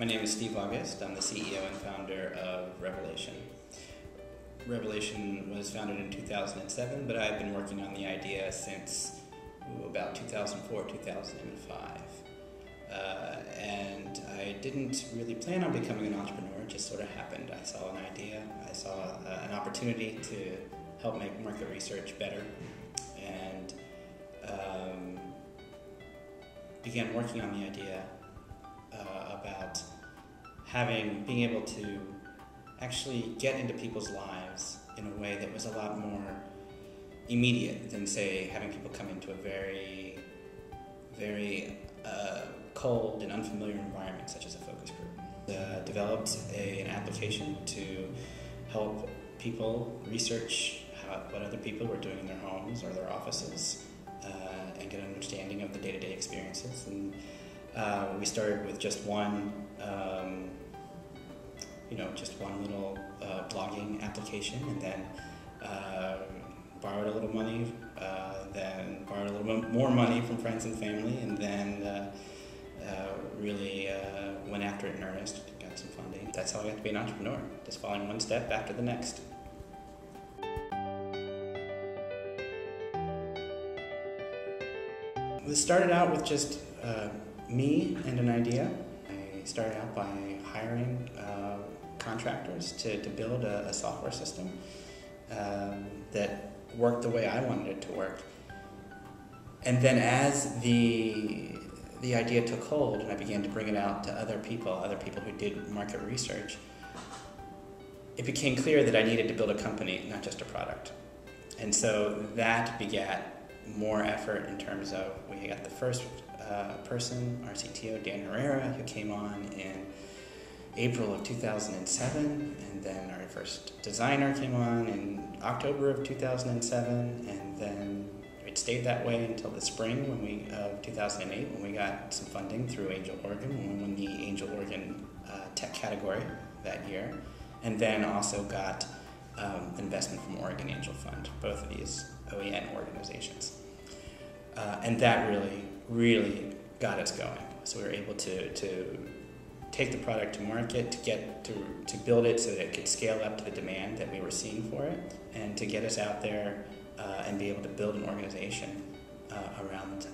name is Steve August. I'm the CEO and founder of Revelation. Revelation was founded in 2007, but I've been working on the idea since about 2004, 2005. And I didn't really plan on becoming an entrepreneur, it just sort of happened. I saw an idea, I saw an opportunity to help make market research better, and began working on the idea about being able to actually get into people's lives in a way that was a lot more immediate than, say, having people come into a very, very cold and unfamiliar environment such as a focus group. Developed an application to help people research what other people were doing in their homes or their offices and get an understanding of the day-to-day experiences. And we started with just one little blogging application, and then borrowed a little money, then borrowed a little bit more money from friends and family, and then really went after it in earnest, got some funding. That's how I got to be an entrepreneur, just following one step after the next. It started out with just me and an idea. I started out by hiring contractors to build a software system that worked the way I wanted it to work. And then as the idea took hold and I began to bring it out to other people who did market research, it became clear that I needed to build a company, not just a product. And so that begat more effort in terms of, we got the first person, our CTO, Dan Herrera, who came on in April of 2007, and then our first designer came on in October of 2007, and then it stayed that way until the spring of 2008 when we got some funding through Angel Oregon, when we won the Angel Oregon tech category that year, and then also got investment from Oregon Angel Fund, both of these OEN organizations. And that really got us going. So we were able to take the product to market, to build it so that it could scale up to the demand that we were seeing for it, and to get us out there and be able to build an organization around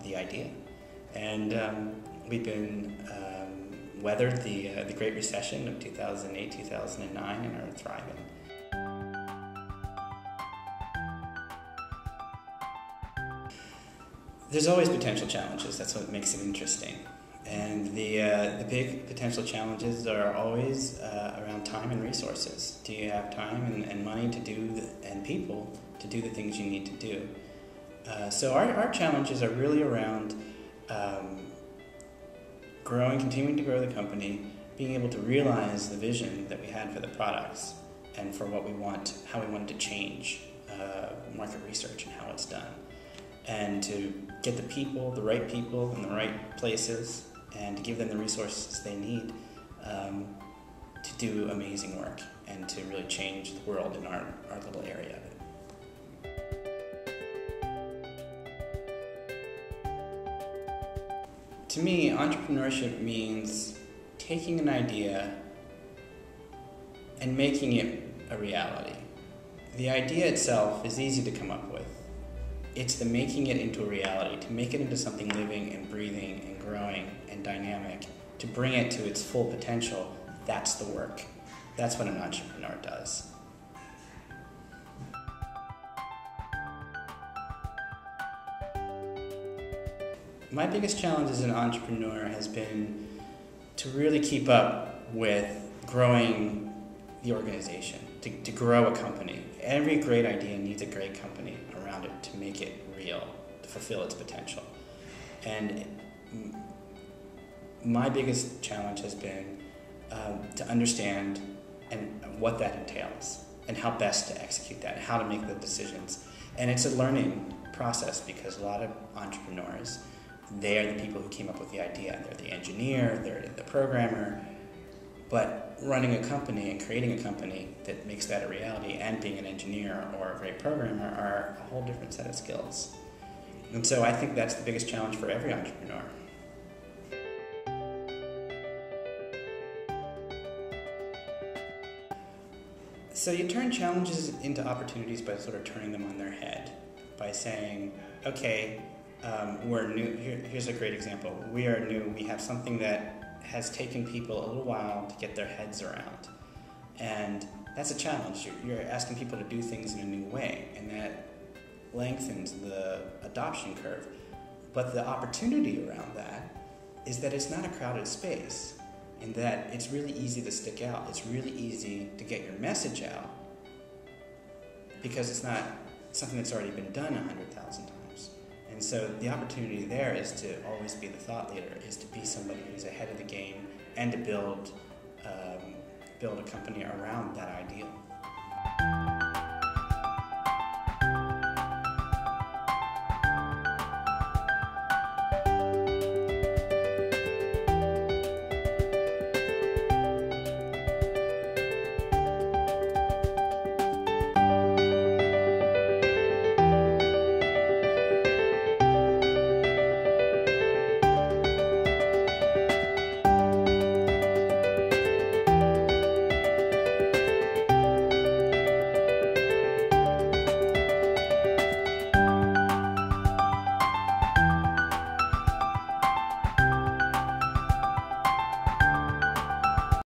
the idea. And we've been weathered the Great Recession of 2008, 2009, and are thriving. There's always potential challenges. That's what makes it interesting. And the big potential challenges are always around time and resources. Do you have time and money to do, and people to do the things you need to do? So our challenges are really around continuing to grow the company, being able to realize the vision that we had for the products and for what we want, how we wanted to change market research and how it's done, and to get the right people in the right places, and to give them the resources they need to do amazing work and to really change the world in our little area of it. To me, entrepreneurship means taking an idea and making it a reality. The idea itself is easy to come up with. It's the making it into a reality, to make it into something living and breathing and growing and dynamic, to bring it to its full potential. That's the work. That's what an entrepreneur does. My biggest challenge as an entrepreneur has been to really keep up with growing the organization, to grow a company. Every great idea needs a great company around it to make it real, to fulfill its potential. And my biggest challenge has been to understand what that entails and how best to execute that, and how to make the decisions. And it's a learning process, because a lot of entrepreneurs, they are the people who came up with the idea. They're the engineer, they're the programmer, but running a company and creating a company that makes that a reality, and being an engineer or a great programmer, are a whole different set of skills. And so I think that's the biggest challenge for every entrepreneur. So you turn challenges into opportunities by sort of turning them on their head, by saying, okay, we're new. Here's a great example. We are new. We have something that has taken people a little while to get their heads around. And that's a challenge. You're asking people to do things in a new way, and that lengthens the adoption curve. But the opportunity around that is that it's not a crowded space, and that it's really easy to stick out. It's really easy to get your message out because it's not something that's already been done 100,000 times. And so the opportunity there is to always be the thought leader, is to be somebody who's ahead of the game, and to build a company around that ideal.